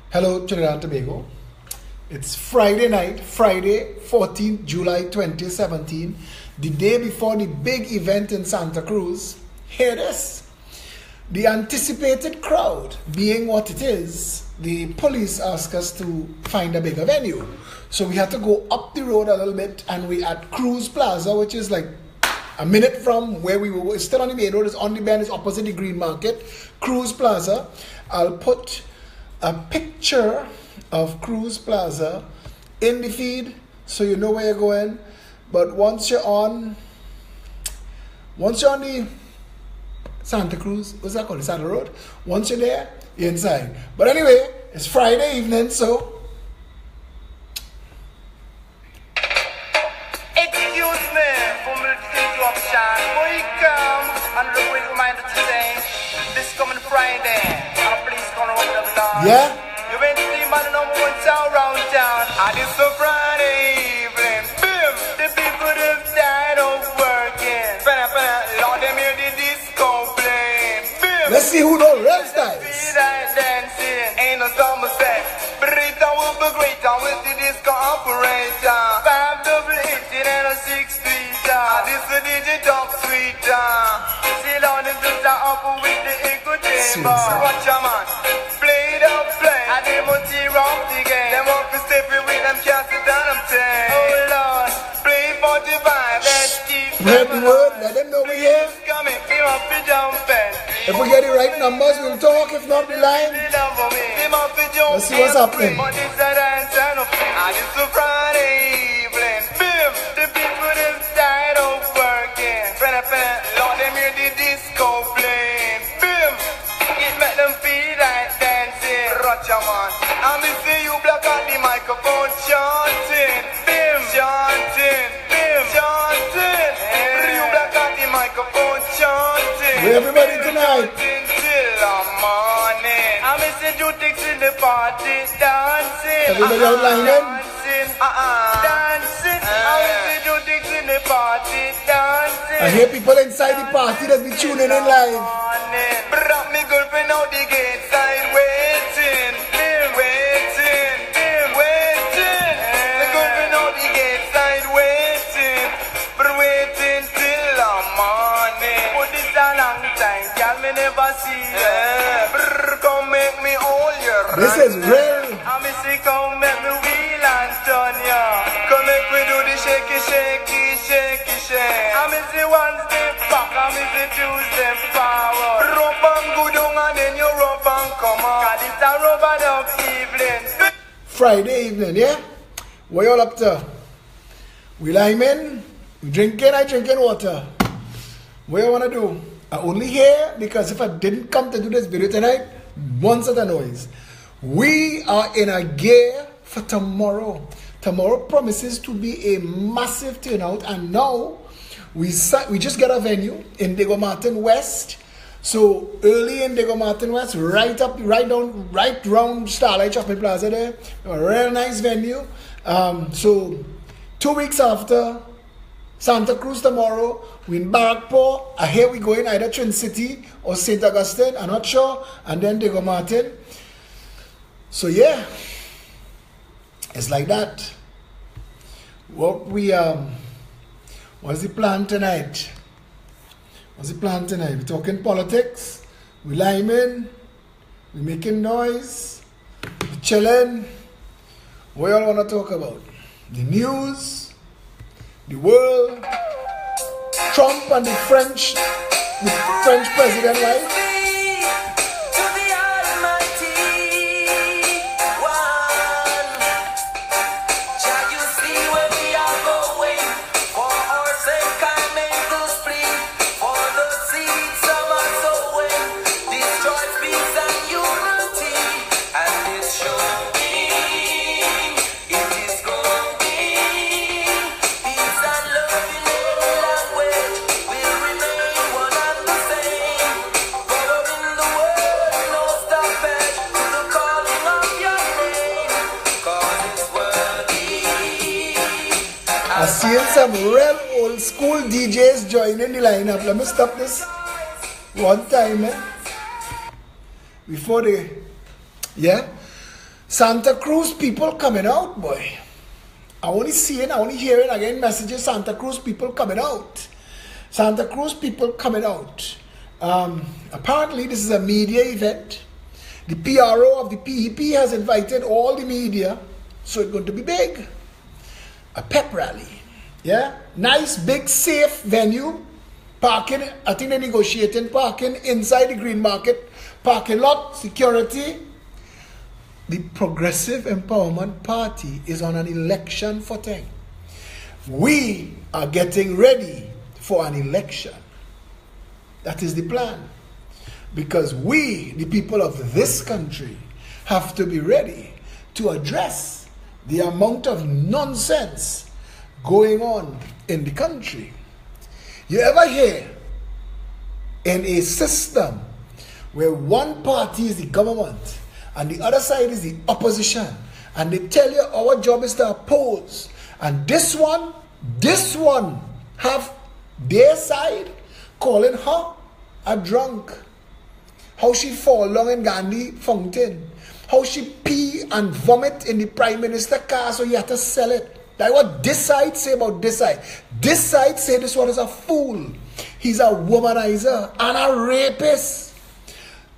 Hello, Trinidad and Tobago. It's Friday night, Friday, 14th July 2017, the day before the big event in Santa Cruz. Hear this. The anticipated crowd being what it is, the police asked us to find a bigger venue. So we had to go up the road a little bit, and we at Cruz Plaza, which is like a minute from where we were. It's still on the main road, it's on the bend, it's opposite the Green Market. Cruz Plaza. I'll put a picture of Cruz Plaza in the feed so you know where you're going. But once you're on the Santa Cruz, what's that called? Santa Road. Once you're there, you're inside. But anyway, it's Friday evening, so excuse me for me to interruption. Welcome and a quick reminder today. This coming Friday, our police gonna open up doors. yeah. You been to see my number one town round town. And it's a Friday evening. Boom! The people have died of working. Lord, them hear the disco playing. Boom! Let's see who knows real styles. See that dancing, ain't no summer set. Burrito will be greater with the disco operator. 5 double 18 and a 6 tweeter. This is the digital sweeter. See down the filter up with the echo chamber. Watch your man, play the play. And they must see rock the game. Them up and step it with them cats and them take. Oh Lord, play 45, let's keep Spread the word, let them know we're here. coming, we up and jumping. If we get the right numbers, we'll talk. If not, the line. Let's see what's happening. And it's a Friday evening. Boom! The people have died of working. Lord, them hear the disco playing. Boom! It make them feel like dancing. Roger man. And me see you black on the microphone chanting. Boom! Chanting. Boom! Chanting. You black on the microphone chanting. Where everybody tonight? Till the morning. I'm missing you things in the party, dancing. Everybody outlining? Dancing, dancing. I'm missing you things in the party, dancing. I hear people inside the party that be tuning in live. Morning. Brought me girlfriend out the gate side waiting, waiting, waiting. The girlfriend out the gate side waiting, but waiting till the morning. But this a long time, girl, me never see ya. Brr, come make me hold your This is real. I me say come make me wheel and turn ya. Come make me do the shaky, shaky, shaky, shake. I me say one step back, I me say two step forward. Rub and go down and then you rub and come up. 'Cause it's a rubber dub evening. Friday evening, yeah? What y'all up to? We liming, we drinking, I drinking water. What you wanna do? I only here because if I didn't come to do this video tonight, one set of noise. We are in a gear for tomorrow. Tomorrow promises to be a massive turnout, and now we just got a venue in Diego Martin West. So early in Diego Martin West, right round Starlight Shopping Plaza there, a real nice venue. So 2 weeks after Santa Cruz tomorrow, we in Barrackpore. I hear we going either Twin City or St. Augustine, I'm not sure, and then Diego Martin. So yeah, it's like that. What's the plan tonight? We're talking politics, we liming, we making noise, we chilling. What y'all wanna talk about? The news, the world, Trump and the French president, right? I'm seeing some real old school DJs joining the lineup. Let me stop this one time, before they, yeah. Santa Cruz people coming out, boy. I only hearing again messages, Santa Cruz people coming out. Santa Cruz people coming out. Apparently this is a media event. The PRO of the PEP has invited all the media, so it's going to be big. A pep rally. Yeah? Nice, big, safe venue. Parking, I think they're negotiating parking inside the Green Market parking lot, security. The Progressive Empowerment Party is on an election footing. We are getting ready for an election. That is the plan. Because we, the people of this country, have to be ready to address the amount of nonsense going on in the country. You ever hear in a system where one party is the government and the other side is the opposition, and they tell you our job is to oppose, and this one have their side calling her a drunk? How she fall down in Gandhi fountain. How she pee and vomit in the Prime Minister car, so you have to sell it. That's what this side say about this side. This side say this one is a fool. He's a womanizer and a rapist.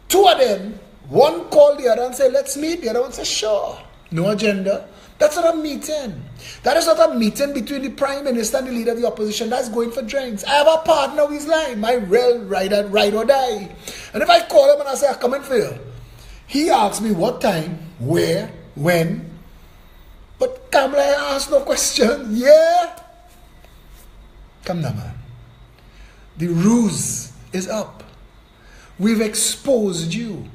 Two of them, one called the other and said, let's meet. The other one said, sure. No agenda. That's not a meeting. That is not a meeting between the Prime Minister and the leader of the opposition. That's going for drinks. I have a partner who is lying. My real ride or die. And if I call him and I say, I'm coming for you, he asks me what time, where, when. But Kamala asks no question. Yeah. Come now, man. The ruse is up. We've exposed you.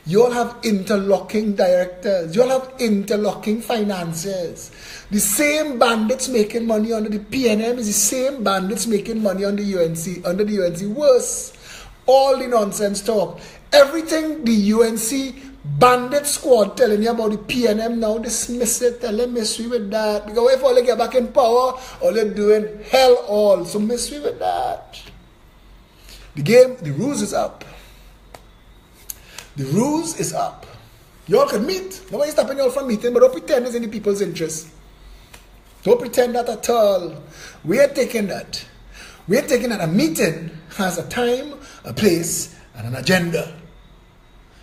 You all have interlocking directors. You all have interlocking finances. The same bandits making money under the PNM is the same bandits making money under the UNC. Worse. All the nonsense talk. Everything the UNC bandit squad telling you about the PNM now, dismiss it. Tell them miss me with that. Because if all they get back in power, all they're doing hell all. So miss me with that. The ruse is up. The ruse is up. Y'all can meet. Nobody's stopping y'all from meeting, but don't pretend it's in the people's interest. Don't pretend that at all. We are taking that. We are taking that a meeting has a time, a place, and an agenda.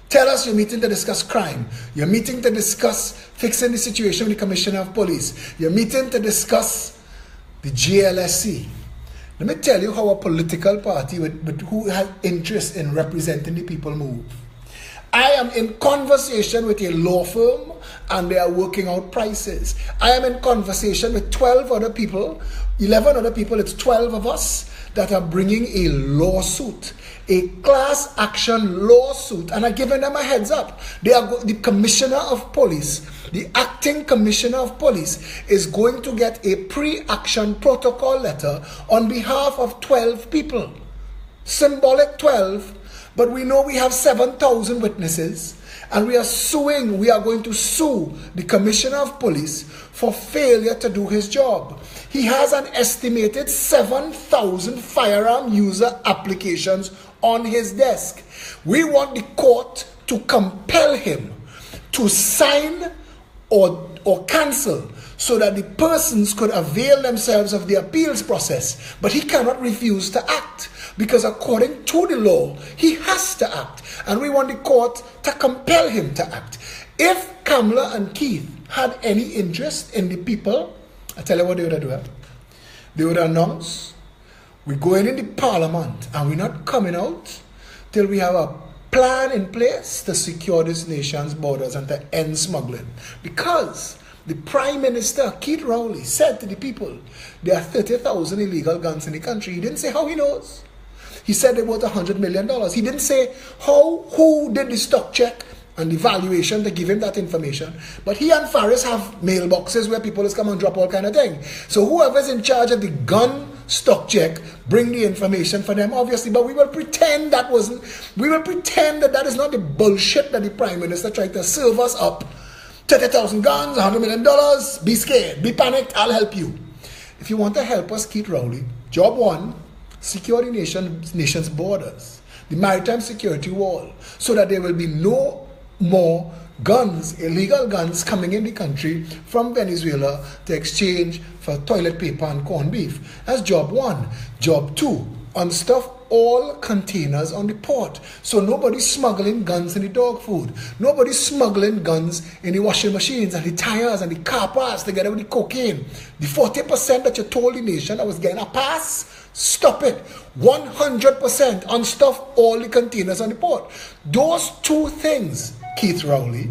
Tell us you're meeting to discuss crime. You're meeting to discuss fixing the situation with the Commissioner of Police. You're meeting to discuss the GLSC. Let me tell you how a political party who has interest in representing the people move. I am in conversation with a law firm and they are working out prices. I am in conversation with 12 other people, 11 other people, it's 12 of us that are bringing a lawsuit, a class action lawsuit, and I'm giving them a heads up. The Commissioner of Police, the acting Commissioner of Police is going to get a pre-action protocol letter on behalf of 12 people. Symbolic 12. But we know we have 7,000 witnesses and we are going to sue the Commissioner of Police for failure to do his job. He has an estimated 7,000 firearm user applications on his desk. We want the court to compel him to sign or cancel so that the persons could avail themselves of the appeals process. But he cannot refuse to act because according to the law, he has to act. And we want the court to compel him to act. If Kamala and Keith had any interest in the people, I tell you what they would do. They would announce, we're going in the parliament and we're not coming out till we have a plan in place to secure this nation's borders and to end smuggling. Because the Prime Minister, Keith Rowley, said to the people, there are 30,000 illegal guns in the country. He didn't say how he knows. He said they worth $100 million. He didn't say who did the stock check and the valuation to give him that information. But he and Faris have mailboxes where people just come and drop all kind of thing. So whoever's in charge of the gun stock check, bring the information for them, obviously. But we will pretend that that is not the bullshit that the Prime Minister tried to serve us up. 30,000 guns, $100 million, be scared, be panicked, I'll help you. If you want to help us, Keith Rowley, job one, secure the nation's borders, the maritime security wall, so that there will be no more guns, illegal guns coming in the country from Venezuela to exchange for toilet paper and corned beef. That's job one. Job two, unstuff all containers on the port. So nobody's smuggling guns in the dog food. Nobody's smuggling guns in the washing machines and the tires and the car parts together with the cocaine. The 40% that you told the nation that was getting a pass, stop it. 100% unstuff all the containers on the port. Those two things, Keith Rowley,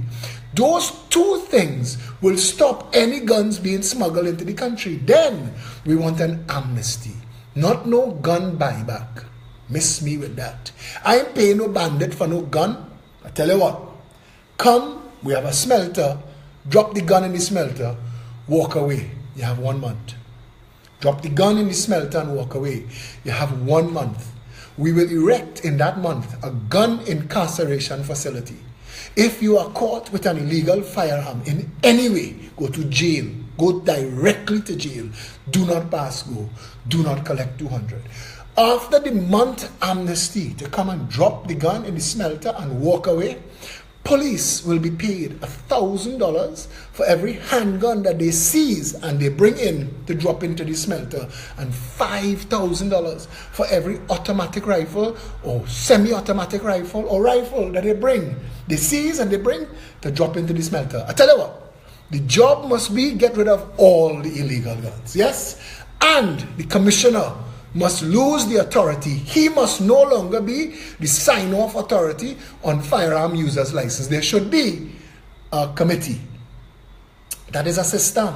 those two things will stop any guns being smuggled into the country. Then we want an amnesty, not no gun buyback. Miss me with that. I ain't paying no bandit for no gun. I tell you what, come, we have a smelter, drop the gun in the smelter, walk away. You have 1 month. Drop the gun in the smelter and walk away. You have 1 month. We will erect in that month a gun incarceration facility. If you are caught with an illegal firearm in any way, go to jail. Go directly to jail. Do not pass go. Do not collect 200. After the month amnesty to come and drop the gun in the smelter and walk away, police will be paid $1,000 for every handgun that they seize and they bring in to drop into the smelter, and $5,000 for every automatic rifle or semi-automatic rifle or rifle that they seize and they bring to drop into the smelter. I tell you what, the job must be get rid of all the illegal guns, yes? And the commissioner must lose the authority. He must no longer be the sign-off authority on firearm users license. There should be a committee. That is a system.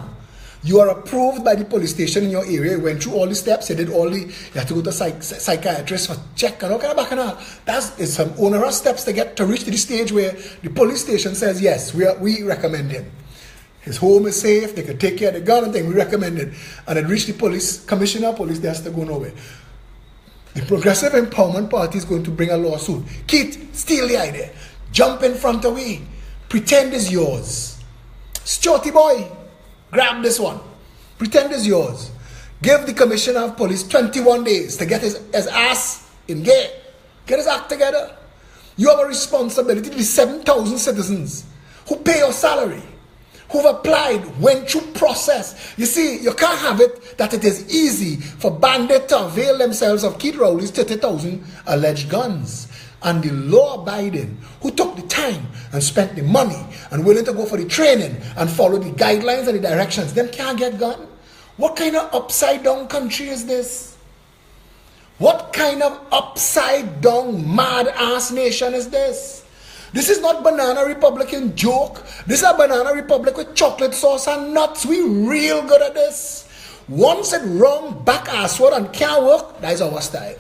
You are approved by the police station in your area. You went through all the steps. You did all the, you have to go to psychiatrist for check and all kind of back and all. That's some onerous steps to reach to the stage where the police station says, yes, we recommend him. His home is safe, they can take care of the gun and thing, we recommend it. And it reached the police, commissioner of police, they has to go nowhere. The Progressive Empowerment Party is going to bring a lawsuit. Keith, steal the idea. Jump in front of me. Pretend it's yours. Shorty boy, grab this one. Pretend it's yours. Give the commissioner of police 21 days to get his ass in gear. Get his act together. You have a responsibility to the 7,000 citizens who pay your salary, who've applied, went through process. You see, you can't have it that it is easy for bandits to avail themselves of Keith Rowley's 30,000 alleged guns. And the law-abiding, who took the time and spent the money and willing to go for the training and follow the guidelines and the directions, them can't get gun. What kind of upside-down country is this? What kind of upside-down mad-ass nation is this? This is not Banana Republican joke. This is a Banana Republic with chocolate sauce and nuts. We real good at this. Once it wrong, back assword and can't work, that is our style.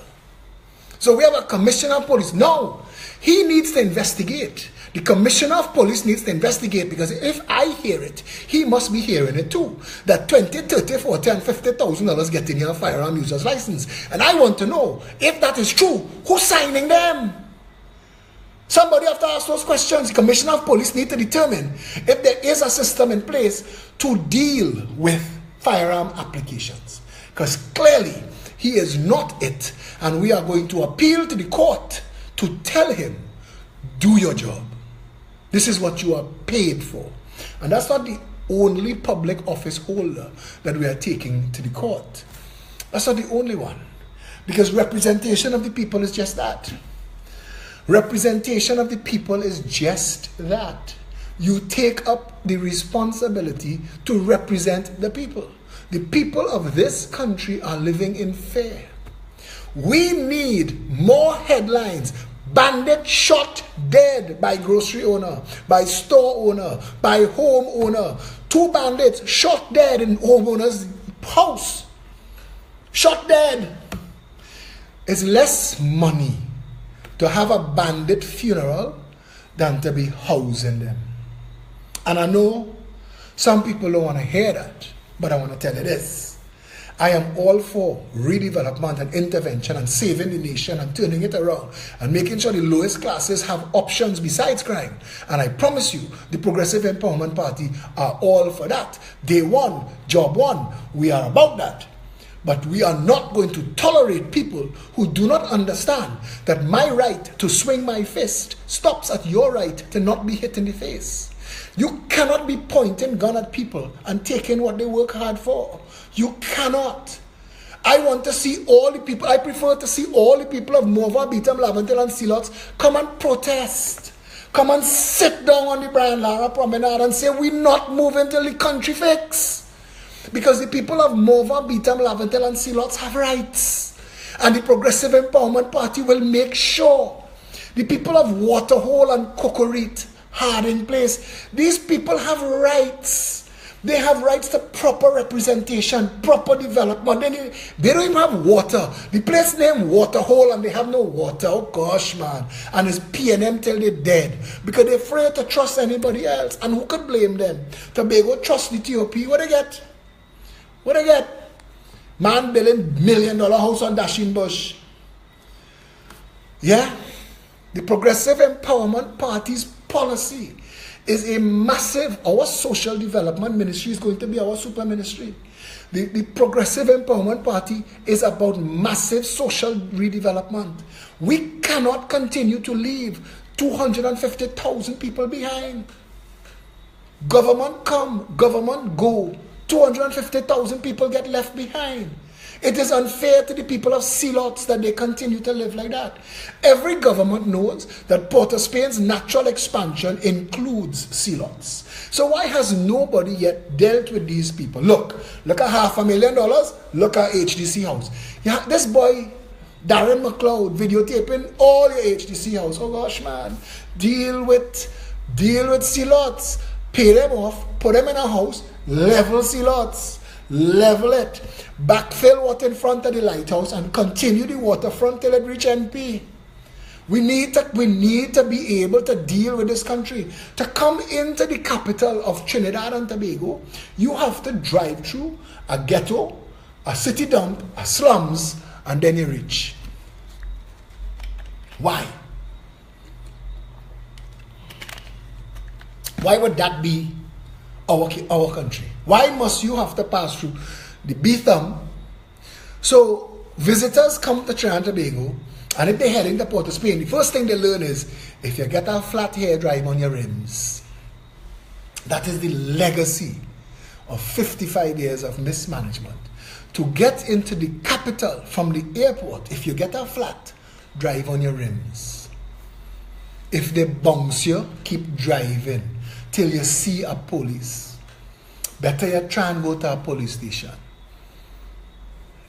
So we have a commissioner of police. No, he needs to investigate. The commissioner of police needs to investigate, because if I hear it, he must be hearing it too. That 20, 30, 40 and $50,000 get in your firearm user's license. And I want to know, if that is true, who's signing them? Somebody have to ask those questions. The commissioner of police need to determine if there is a system in place to deal with firearm applications. Because clearly, he is not it. And we are going to appeal to the court to tell him, do your job. This is what you are paid for. And that's not the only public office holder that we are taking to the court. That's not the only one. Because representation of the people is just that. Representation of the people is just that. You take up the responsibility to represent the people. The people of this country are living in fear. We need more headlines. Bandit shot dead by grocery owner, by store owner, by home owner. 2 bandits shot dead in homeowner's house. Shot dead. It's less money to have a bandit funeral than to be housing them. And I know some people don't want to hear that, but I want to tell you this. I am all for redevelopment and intervention and saving the nation and turning it around and making sure the lowest classes have options besides crime. And I promise you, the Progressive Empowerment Party are all for that. Day one, job one, we are about that. But we are not going to tolerate people who do not understand that my right to swing my fist stops at your right to not be hit in the face. You cannot be pointing gun at people and taking what they work hard for. You cannot. I want to see all the people, I prefer to see all the people of Morvant, Beetham, Laventille and Sealots come and protest. Come and sit down on the Brian Lara Promenade and say, we're not moving till the country fix. Because the people of Morvant, Beetham, Laventille and Sealots have rights. And the Progressive Empowerment Party will make sure the people of Waterhole and Cocorite, Harding Place, these people have rights. They have rights to proper representation, proper development. They don't even have water. The place named Waterhole and they have no water. Oh gosh, man. And it's P&M till they're dead. Because they're afraid to trust anybody else. And who could blame them? Tobago trust the TOP. What they get? What they get? Man building $1 million house on Dashing Bush. Yeah? The Progressive Empowerment Party's policy is a massive, our social development ministry is going to be our super ministry. The Progressive Empowerment Party is about massive social redevelopment. We cannot continue to leave 250,000 people behind. Government come, government go. 250,000 people get left behind. It is unfair to the people of Sealots that they continue to live like that. Every government knows that Port of Spain's natural expansion includes Sealots. So why has nobody yet dealt with these people? Look at $500,000. Look at HDC House. Yeah, this boy, Darren McLeod, videotaping all your HDC House. Oh gosh, man. Deal with Sealots. Pay them off. Put them in a house. Level Sealots. Level it, backfill what in front of the lighthouse and continue the waterfront till it reach NP. We need to be able to deal with this country. To come into the capital of Trinidad and Tobago, you have to drive through a ghetto, a city dump, a slums, and then you reach. Why? Why would that be our country? Why must you have to pass through the Beetham? So visitors come to Trinidad and Tobago, and if they're heading to Port of Spain, the first thing they learn is, if you get a flat hair, drive on your rims. That is the legacy of 55 years of mismanagement. To get into the capital from the airport, if you get a flat, drive on your rims. If they bounce you, keep driving till you see a police. Better you try and go to a police station.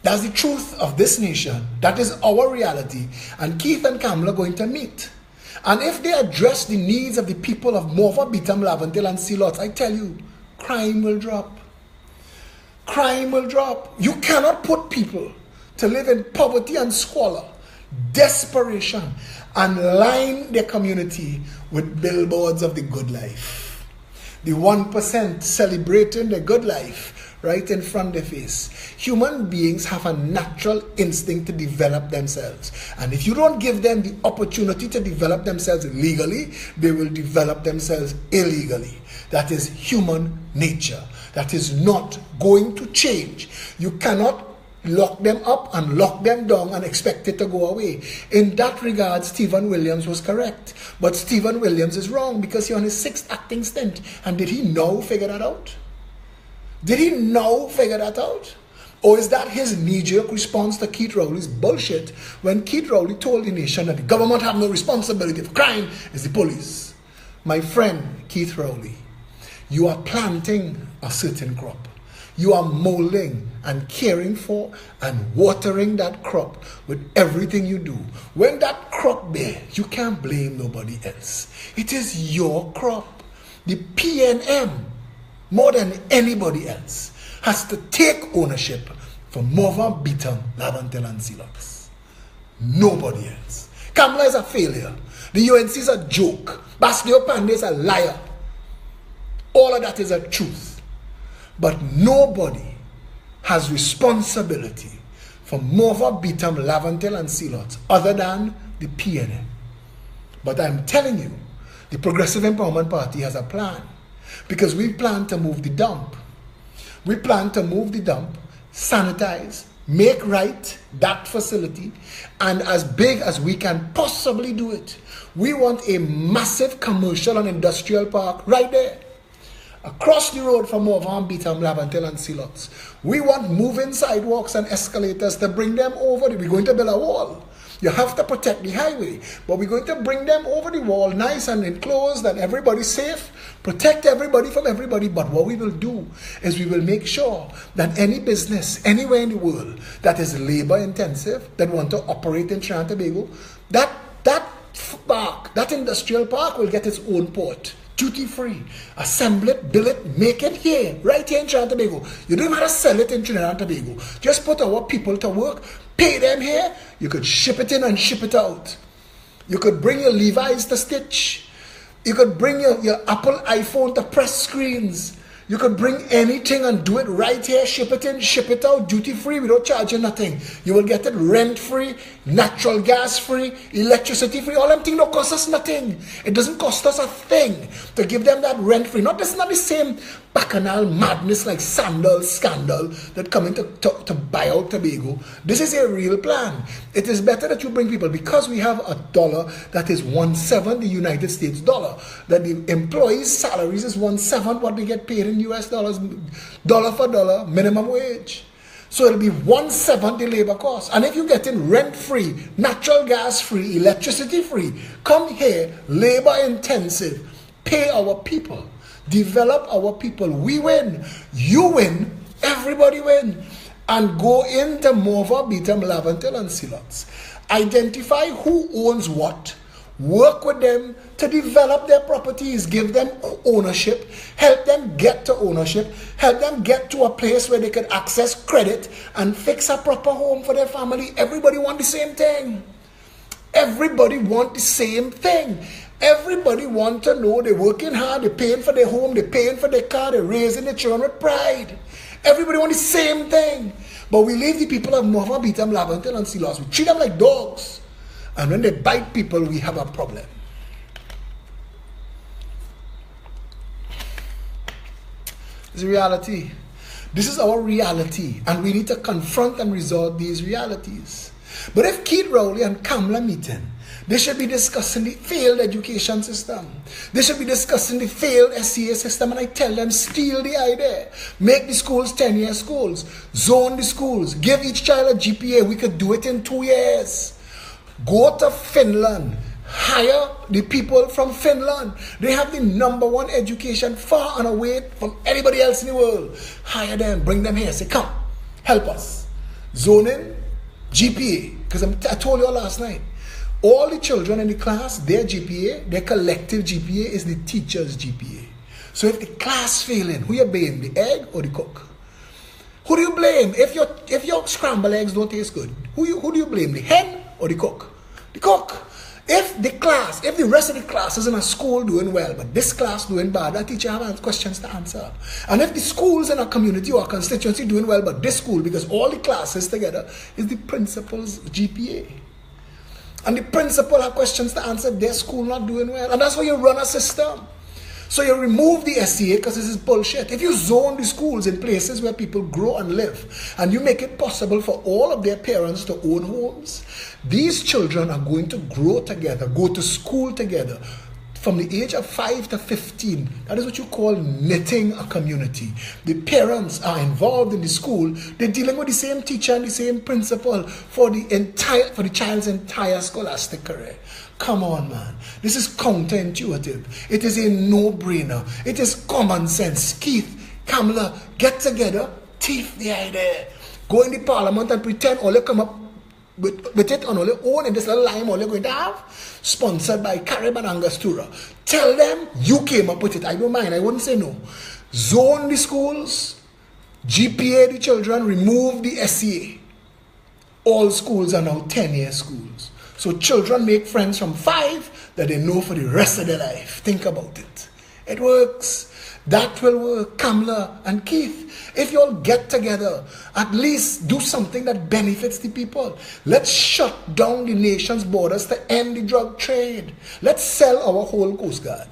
That's the truth of this nation. That is our reality. And Keith and Kamala are going to meet. And if they address the needs of the people of Morvant, Beetham, Laventille and Sealots, I tell you, crime will drop. Crime will drop. You cannot put people to live in poverty and squalor, desperation, and line their community with billboards of the good life. The 1% celebrating the good life right in front of their face. Human beings have a natural instinct to develop themselves. And if you don't give them the opportunity to develop themselves legally, they will develop themselves illegally. That is human nature. That is not going to change. You cannot lock them up and lock them down and expect it to go away. In that regard, Stephen Williams was correct. But Stephen Williams is wrong because he's on his 6th acting stint. And did he now figure that out? Did he now figure that out? Or is that his knee-jerk response to Keith Rowley's bullshit when Keith Rowley told the nation that the government have no responsibility for crime, it's the police? My friend Keith Rowley, you are planting a certain crop. You are molding and caring for and watering that crop with everything you do. When that crop bears, you can't blame nobody else. It is your crop. The PNM, more than anybody else, has to take ownership for Morvant, Beetham, Laventille and Sealots. Nobody else. Kamala is a failure. The UNC is a joke. Basilio Pandey is a liar. All of that is a truth. But nobody has responsibility for Morvant, Beetham, Laventille and Sealots other than the PNM. But I'm telling you, the Progressive Empowerment Party has a plan. Because we plan to move the dump. We plan to move the dump, sanitize, make right that facility, and as big as we can possibly do it. We want a massive commercial and industrial park right there, across the road from Morvan, Beetham, Laventille, and Silots. We want moving sidewalks and escalators to bring them over. We're going to build a wall. You have to protect the highway, but we're going to bring them over the wall, nice and enclosed, and everybody's safe. Protect everybody from everybody. But what we will do is we will make sure that any business anywhere in the world that is labor intensive, that want to operate in Trinidad and Tobago, that industrial park will get its own port. Duty free. Assemble it, build it, make it here, right here in Trinidad and Tobago. You don't have to sell it in Trinidad and Tobago. Just put our people to work, pay them here. You could ship it in and ship it out. You could bring your Levi's to stitch. You could bring your Apple iPhone to press screens. You could bring anything and do it right here, ship it in, ship it out, duty free, without charging nothing. You will get it rent free, natural gas free, electricity free. All them things don't cost us nothing. It doesn't cost us a thing to give them that rent free. This is not the same bacchanal madness like Sandal scandal that come in to buy out Tobago. This is a real plan. It is better that you bring people, because we have a dollar that is 1/7 the United States dollar, that the employees' salaries is 1/7 what they get paid in US dollars, dollar for dollar, minimum wage. So it'll be 1/7 the labor cost. And if you get in rent free, natural gas free, electricity free, come here, labor intensive, pay our people, develop our people. We win, you win, everybody win. And go into Morva, Beetham, Laventille, and Silots. Identify who owns what. Work with them to develop their properties, give them ownership, help them get to ownership, help them get to a place where they can access credit and fix a proper home for their family. Everybody want the same thing. Everybody want the same thing. Everybody want to know they're working hard, they're paying for their home, they're paying for their car, they're raising their children with pride. Everybody want the same thing. But we leave the people of Morva, Beetham, Laventille, and Silots. We treat them like dogs. And when they bite people, we have a problem. It's a reality. This is our reality. And we need to confront and resolve these realities. But if Keith Rowley and Kamala meeting, they should be discussing the failed education system. They should be discussing the failed SCA system. And I tell them, steal the idea. Make the schools 10-year schools. Zone the schools. Give each child a GPA. We could do it in 2 years. Go to Finland. Hire the people from Finland. They have the #1 education far and away from anybody else in the world. Hire them. Bring them here. Say, come. Help us. Zoning. GPA. Because I told you all last night. All the children in the class, their GPA, their collective GPA is the teacher's GPA. So if the class failing, who you blame? The egg or the cook? Who do you blame? If your scrambled eggs don't taste good, who do you blame? The hen or the cook? The cook. If the rest of the class is in a school doing well, but this class doing bad, that teacher has questions to answer. And if the schools in a community or a constituency doing well, but this school, because all the classes together, is the principal's GPA. And the principal have questions to answer, their school not doing well. And that's why you run a system. So you remove the SCA because this is bullshit. If you zone the schools in places where people grow and live, and you make it possible for all of their parents to own homes, these children are going to grow together, go to school together. From the age of 5 to 15, that is what you call knitting a community. The parents are involved in the school. They're dealing with the same teacher and the same principal for the child's entire scholastic career. Come on, man. This is counterintuitive. It is a no-brainer. It is common sense. Keith, Kamala, get together, thief the idea. Go in the parliament and pretend all they come up with it on all their own, and this little lime all they're going to have, sponsored by Carib and Angostura. Tell them you came up with it. I don't mind. I wouldn't say no. Zone the schools, GPA the children, remove the SCA. All schools are now 10-year schools. So children make friends from 5 that they know for the rest of their life. Think about it. It works. That will work. Kamala and Keith, if you all get together, at least do something that benefits the people. Let's shut down the nation's borders to end the drug trade. Let's sell our whole Coast Guard,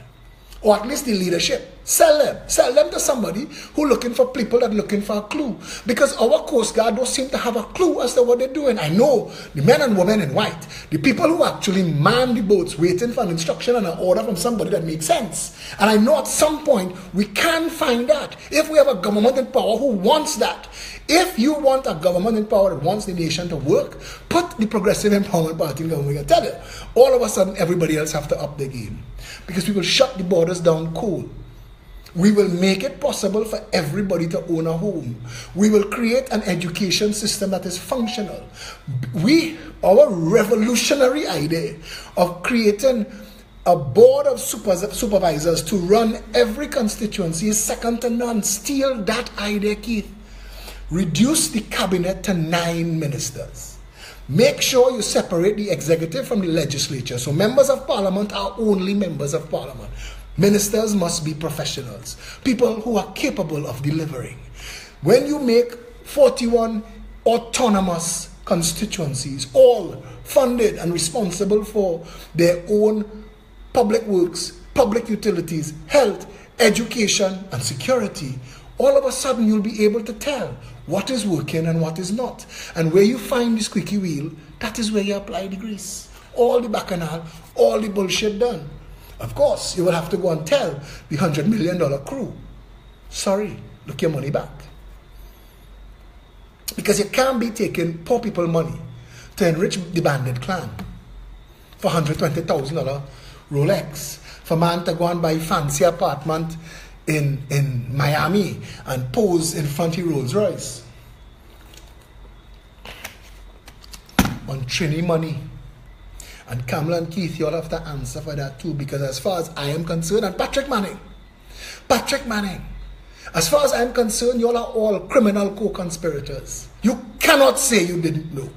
or at least the leadership. Sell them. Sell them to somebody who looking for people that looking for a clue. Because our Coast Guard don't seem to have a clue as to what they're doing. I know the men and women in white, the people who actually man the boats waiting for an instruction and an order from somebody that makes sense. And I know at some point we can find that. If we have a government in power who wants that. If you want a government in power that wants the nation to work, put the Progressive Empowerment Party in government. I tell you, all of a sudden everybody else have to up their game. Because we will shut the borders down cold. We will make it possible for everybody to own a home. We will create an education system that is functional. Our revolutionary idea of creating a board of supervisors to run every constituency is second to none. Steal that idea, Keith. Reduce the cabinet to 9 ministers. Make sure you separate the executive from the legislature. So members of parliament are only members of parliament. Ministers must be professionals, people who are capable of delivering. When you make 41 autonomous constituencies, all funded and responsible for their own public works, public utilities, health, education, and security, all of a sudden you'll be able to tell what is working and what is not. And where you find the squeaky wheel, that is where you apply the grease. All the bacchanal, all the bullshit done. Of course, you will have to go and tell the $100 million crew, sorry, look your money back. Because you can't be taking poor people money to enrich the bandit clan for $120,000 Rolex, for man to go and buy fancy apartment in Miami and pose in front of Rolls Royce. On Trini money. And Kamala and Keith, you all have to answer for that too, because as far as I am concerned, and Patrick Manning, as far as I'm concerned, you all are all criminal co-conspirators. You cannot say you didn't know.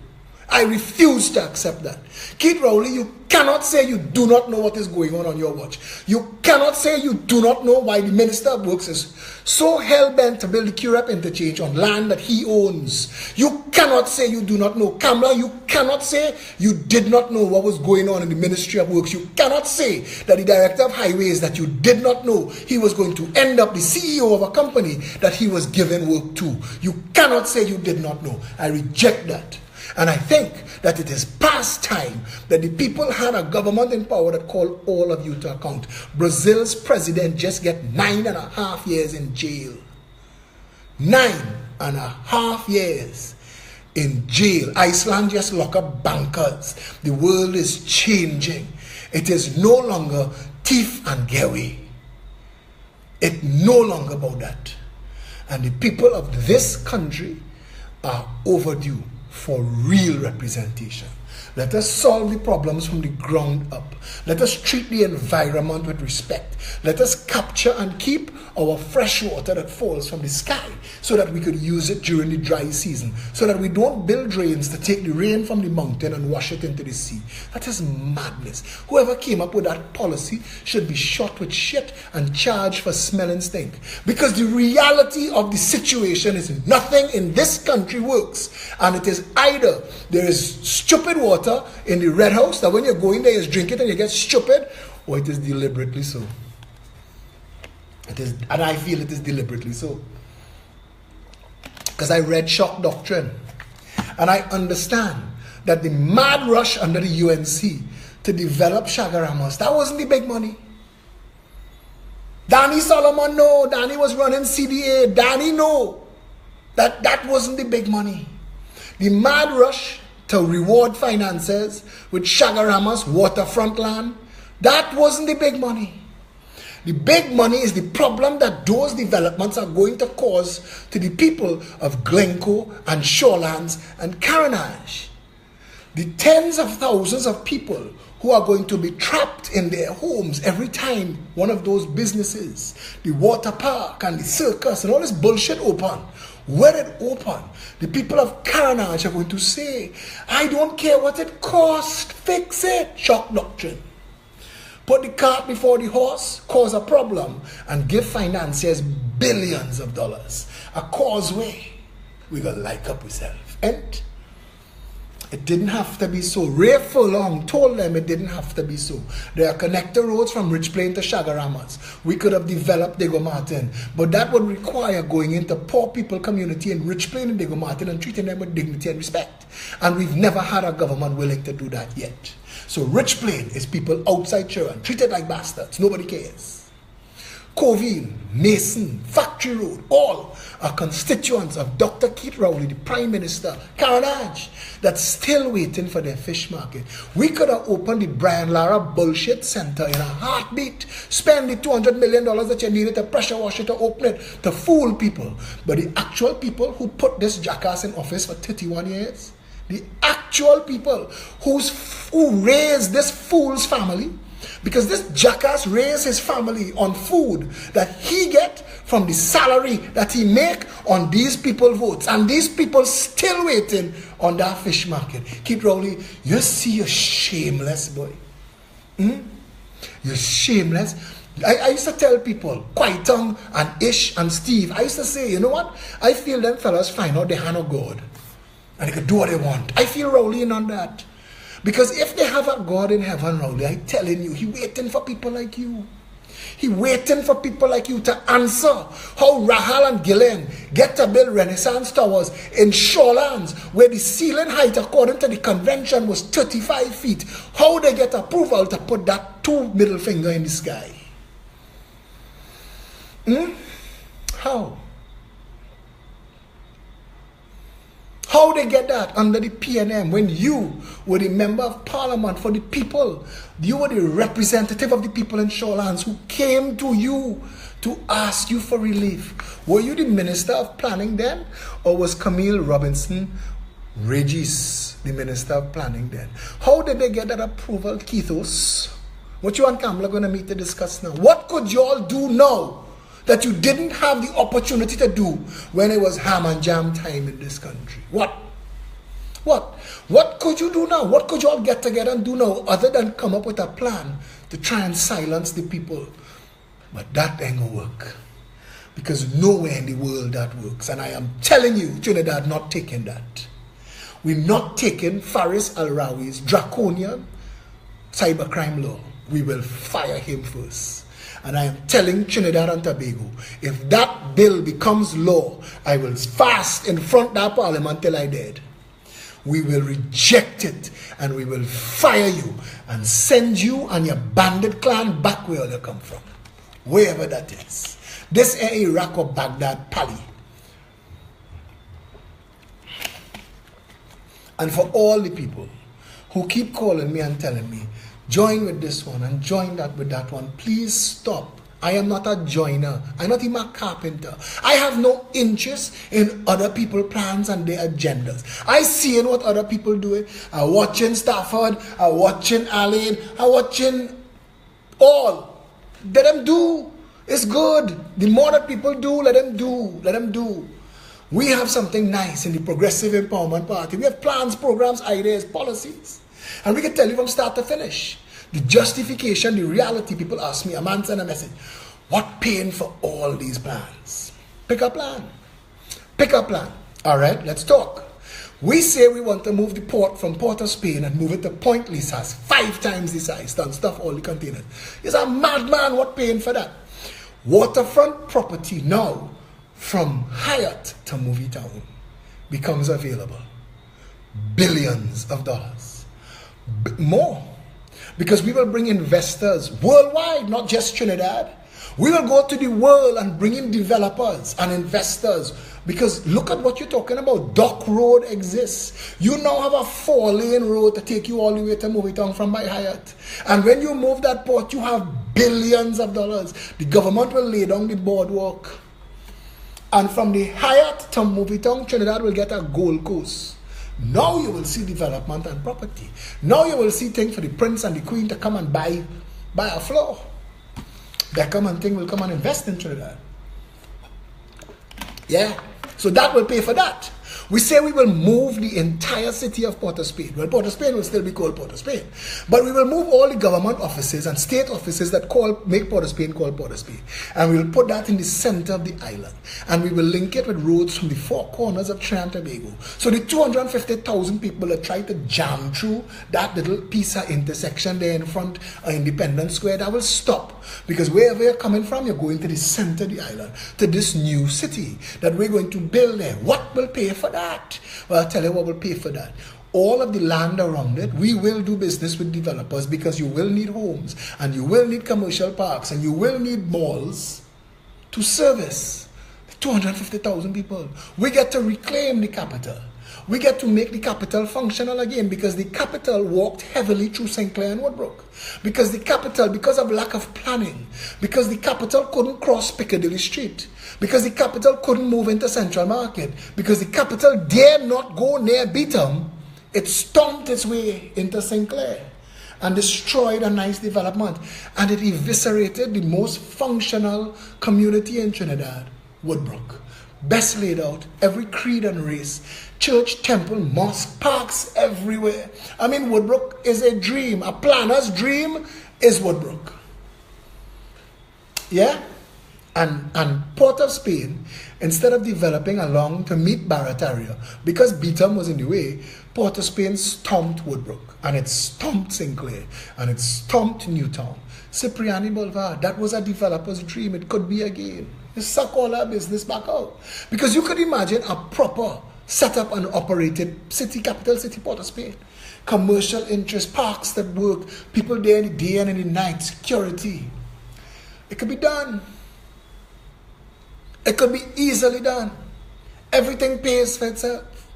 I refuse to accept that. Keith Rowley, you cannot say you do not know what is going on your watch. You cannot say you do not know why the Minister of Works is so hell-bent to build the QREP interchange on land that he owns. You cannot say you do not know. Kamala, you cannot say you did not know what was going on in the Ministry of Works. You cannot say that the Director of Highways, that you did not know he was going to end up the CEO of a company that he was giving work to. You cannot say you did not know. I reject that. And I think that it is past time that the people had a government in power that called all of you to account. Brazil's president just get 9.5 years in jail. 9.5 years in jail. Iceland just lock up bankers. The world is changing. It is no longer thief and get away. It's no longer about that. And the people of this country are overdue for real representation. Let us solve the problems from the ground up. Let us treat the environment with respect. Let us capture and keep our fresh water that falls from the sky so that we could use it during the dry season. So that we don't build drains to take the rain from the mountain and wash it into the sea. That is madness. Whoever came up with that policy should be shot with shit and charged for smell and stink. Because the reality of the situation is nothing in this country works. And it is either there is stupid water in the Red House that when you go in there you drink it and you get stupid, or it is deliberately so. It is, and I feel it is deliberately so. Because I read Shock Doctrine and I understand that the mad rush under the UNC to develop Chaguaramas, that wasn't the big money. Danny Solomon, no. Danny was running CDA. Danny, no. That wasn't the big money. The mad rush to reward finances with Chaguaramas, waterfront land, that wasn't the big money. The big money is the problem that those developments are going to cause to the people of Glencoe and Shorelands and Carenage. The tens of thousands of people who are going to be trapped in their homes every time one of those businesses, the water park and the circus and all this bullshit open. When it open, the people of Carenage are going to say, I don't care what it costs, fix it. Shock Doctrine. Put the cart before the horse, cause a problem, and give financiers billions of dollars. A causeway. We're going to like up ourselves. And It didn't have to be so. Ray Furlong told them it didn't have to be so. There are connector roads from Rich Plain to Chagaramas. We could have developed Diego Martin, but that would require going into poor people community in Rich Plain and Diego Martin and treating them with dignity and respect. And we've never had a government willing to do that yet. So Rich Plain is people outside Children, treated like bastards. Nobody cares. Coville, Mason, Factory Road, all are constituents of Dr. Keith Rowley, the Prime Minister, Carnage, that's still waiting for their fish market. We could have opened the Brian Lara Bullshit Center in a heartbeat, spend the $200 million that you needed to pressure wash it to open it, to fool people. But the actual people who put this jackass in office for 31 years, the actual people who raised this fool's family, because this jackass raised his family on food that he get from the salary that he make on these people votes. And these people still waiting on that fish market. Keith Rowley, you see you're shameless, boy. You're shameless. I used to tell people, Kwaitong and Ish and Steve, I used to say, you know what? I feel them fellas find out the hand of God. And they can do what they want. I feel Rowley in on that. Because if they have a God in heaven, Rowley, I'm telling you, he waiting for people like you. He waiting for people like you to answer how Rahal and Gillen get to build Renaissance towers in shorelands where the ceiling height according to the convention was 35 feet. How they get approval to put that 2 middle finger in the sky? How? How they get that under the PNM when you were the member of parliament for the people? You were the representative of the people in Shorelands who came to you to ask you for relief. Were you the minister of planning then? Or was Camille Robinson Regis the minister of planning then? How did they get that approval, Keithos? What you and Kamala going to meet to discuss now? What could you all do now that you didn't have the opportunity to do when it was ham and jam time in this country? What? What could you do now? What could you all get together and do now other than come up with a plan to try and silence the people? But that ain't gonna work. Because nowhere in the world that works. And I am telling you, Trinidad not taking that. We're not taking Faris Al-Rawi's draconian cybercrime law. We will fire him first. And I am telling Trinidad and Tobago, if that bill becomes law, I will fast in front of that parliament till I dead. We will reject it and we will fire you and send you and your bandit clan back where you come from. Wherever that is. This ain't Iraq or Baghdad, Pali. And for all the people who keep calling me and telling me, join with this one and join that with that one, please stop. I am not a joiner. I'm not even a carpenter. I have no interest in other people's plans and their agendas. I see what other people do. I'm watching Stafford, I'm watching Allen, I'm watching all. Let them do. It's good. The more that people do, let them do. Let them do. We have something nice in the Progressive Empowerment Party. We have plans, programs, ideas, policies. And we can tell you from start to finish. The justification, the reality, people ask me, a man send a message. What paying for all these plans? Pick a plan. Pick a plan. All right, let's talk. We say we want to move the port from Port of Spain and move it to Point Lisas, 5 times the size, and stuff all the containers. He's a madman, what paying for that? Waterfront property now from Hyatt to Movie Town becomes available. Billions of dollars. More. Because we will bring investors worldwide, not just Trinidad. We will go to the world and bring in developers and investors. Because look at what you're talking about. Dock Road exists. You now have a 4-lane road to take you all the way to Movie Town from by Hyatt. And when you move that port, you have billions of dollars. The government will lay down the boardwalk. And from the Hyatt to Movie Town, Trinidad will get a Gold Coast. Now you will see development and property. Now you will see things for the prince and the queen to come and buy a floor. Beckham and thing will come and invest in Trinidad. Yeah. So that will pay for that. We say we will move the entire city of Port of Spain. Well, Port of Spain will still be called Port of Spain. But we will move all the government offices and state offices that make Port of Spain called Port of Spain. And we will put that in the center of the island. And we will link it with roads from the four corners of Trinidad and Tobago. So the 250,000 people that try to jam through that little piece of intersection there in front of Independence Square, that will stop. Because wherever you're coming from, you're going to the center of the island, to this new city that we're going to build there. What will pay for that? Well, I'll tell you what will pay for that. All of the land around it, we will do business with developers, because you will need homes, and you will need commercial parks, and you will need malls to service 250,000 people. We get to reclaim the capital. We get to make the capital functional again, because the capital walked heavily through St. Clair and Woodbrook. Because the capital, because of lack of planning, because the capital couldn't cross Piccadilly Street, because the capital couldn't move into Central Market, because the capital dare not go near Beetham, it stomped its way into St. Clair and destroyed a nice development. And it eviscerated the most functional community in Trinidad, Woodbrook. Best laid out, every creed and race, church, temple, mosque, parks everywhere. I mean, Woodbrook is a dream. A planner's dream is Woodbrook. Yeah? And Port of Spain, instead of developing along to meet Barataria, because Beetham was in the way, Port of Spain stomped Woodbrook, and it stomped St. Clair, and it stomped Newtown. Cipriani Boulevard, that was a developer's dream. It could be again. You suck all our business back out. Because you could imagine a proper set up and operated city, capital city, Port of Spain. Commercial interest, parks that work, people there in the day and in the night, security. It could be done. It could be easily done. Everything pays for itself.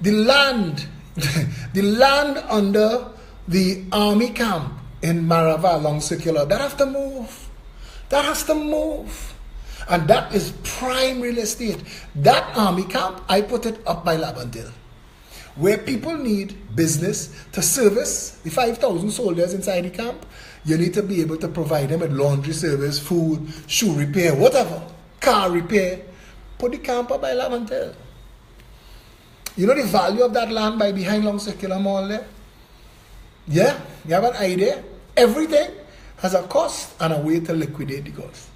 The land, the land under the army camp in Marava along Circular, that has to move. That has to move. And that is prime real estate. That army camp, I put it up by Laventille, where people need business to service the 5,000 soldiers inside the camp. You need to be able to provide them with laundry service, food, shoe repair, whatever, car repair. Put the camp up by Laventille. You know the value of that land by behind Long Circular Mall there? Yeah? You have an idea? Everything has a cost and a way to liquidate the cost.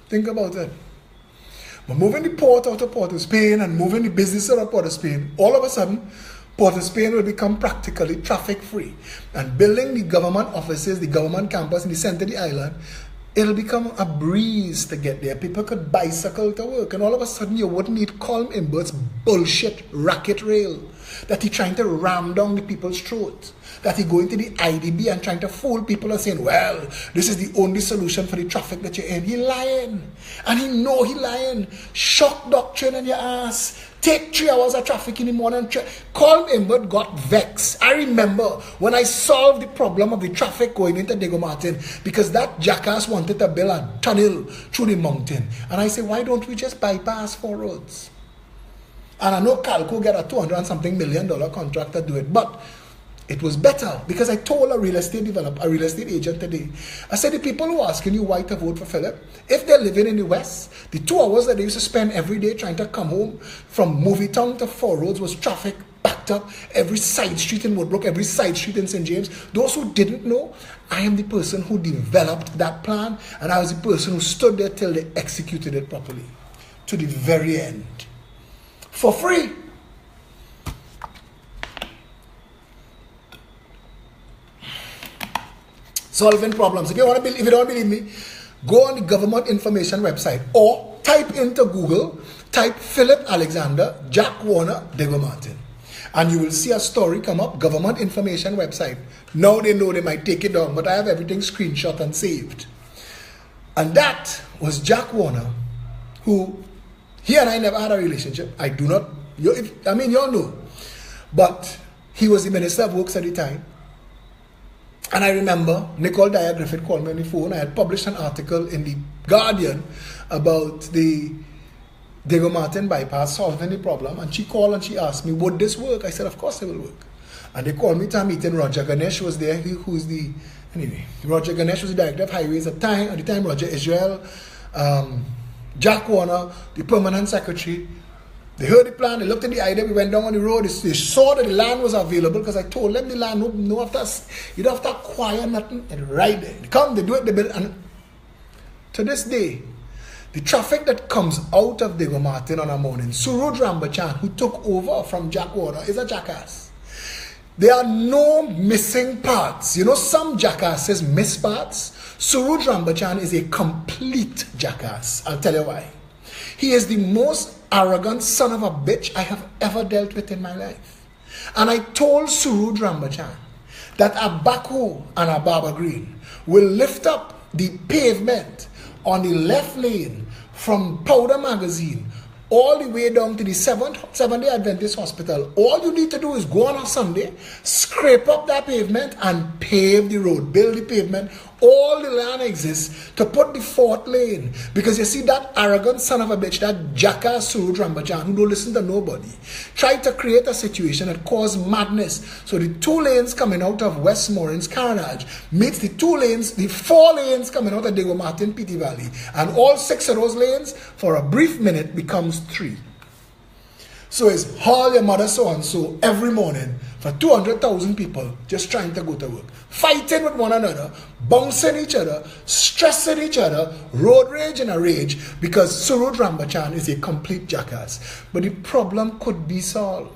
Think about it. But moving the port out of Port of Spain and moving the business out of Port of Spain, all of a sudden, Port of Spain will become practically traffic-free. And building the government offices, the government campus in the center of the island, it'll become a breeze to get there. People could bicycle to work, and all of a sudden you wouldn't need Colm Imbert's bullshit racket rail that he's trying to ram down the people's throats. That he going to the IDB and trying to fool people and saying, well, this is the only solution for the traffic that you're in. He lying. And he know he lying. Shock doctrine in your ass. Take 3 hours of traffic in the morning. Colm Imbert got vexed. I remember when I solved the problem of the traffic going into Diego Martin, because that jackass wanted to build a tunnel through the mountain. And I said, why don't we just bypass 4 roads? And I know Calco get a $200-something million contract to do it. But it was better, because I told a real estate developer, a real estate agent today, I said, the people who are asking you why to vote for Philip, if they're living in the West, the 2 hours that they used to spend every day trying to come home from Movie Town to 4 roads was traffic backed up. Every side street in Woodbrook, every side street in St. James. Those who didn't know, I am the person who developed that plan, and I was the person who stood there till they executed it properly, to the very end, for free. Solving problems. If you don't believe me, go on the government information website or type into Google, type Philip Alexander, Jack Warner, Diego Martin. And you will see a story come up, government information website. Now they know they might take it down, but I have everything screenshot and saved. And that was Jack Warner, who, he and I never had a relationship. I do not, you all know. But he was the Minister of Works at the time. And I remember Nicole Dyer Griffith called me on the phone. I had published an article in the Guardian about the Diego Martin bypass, solving the problem. And she called and she asked me, would this work? I said, of course it will work. And they called me to a meeting. Roger Ganesh was there, Roger Ganesh was the director of highways at the time. Roger Israel, Jack Warner, the permanent secretary, they heard the plan, they looked at the idea, we went down on the road, they saw that the land was available, because I told them the land, no after, you don't have to acquire nothing, and right there. They come, they do it, they build, and to this day, the traffic that comes out of Diego Martin on a morning, Suraj Rambachan, who took over from Jack Warner, is a jackass. There are no missing parts. You know, some jackasses miss parts. Suraj Rambachan is a complete jackass. I'll tell you why. He is the most arrogant son of a bitch I have ever dealt with in my life. And I told Suraj Rambachan that a backhoe and a Barbara Green will lift up the pavement on the left lane from Powder Magazine all the way down to the Seventh-day Adventist Hospital. All you need to do is go on a Sunday, scrape up that pavement and pave the road, build the pavement. All the land exists to put the 4th lane. Because you see that arrogant son of a bitch, that jackass Suraj Rambachan, who don't listen to nobody, tried to create a situation that caused madness. So the 2 lanes coming out of Westmoreland's Carnage meets the 4 lanes coming out of Diego Martin, Petey Valley. And all 6 of those lanes, for a brief minute, becomes 3. So it's haul your mother so-and-so every morning for 200,000 people just trying to go to work. Fighting with one another, bouncing each other, stressing each other, road rage and a rage, because Suraj Rambachan is a complete jackass. But the problem could be solved.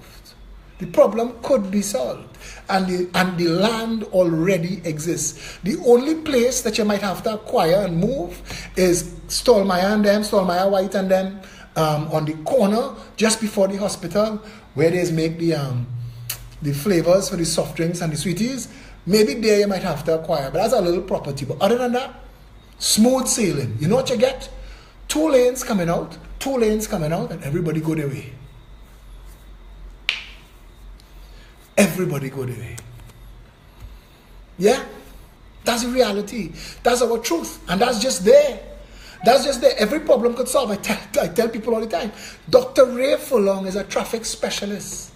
The problem could be solved. And the land already exists. The only place that you might have to acquire and move is Stallmeyer White and them, on the corner just before the hospital, where they make the flavors for the soft drinks and the sweeties. Maybe there you might have to acquire, but that's a little property. But other than that, smooth sailing. You know what you get? 2 lanes coming out, and everybody go their way. Everybody go their way. Yeah? That's the reality. That's our truth. And that's just there. That's just there. Every problem could solve. I tell people all the time. Dr. Ray Furlong is a traffic specialist.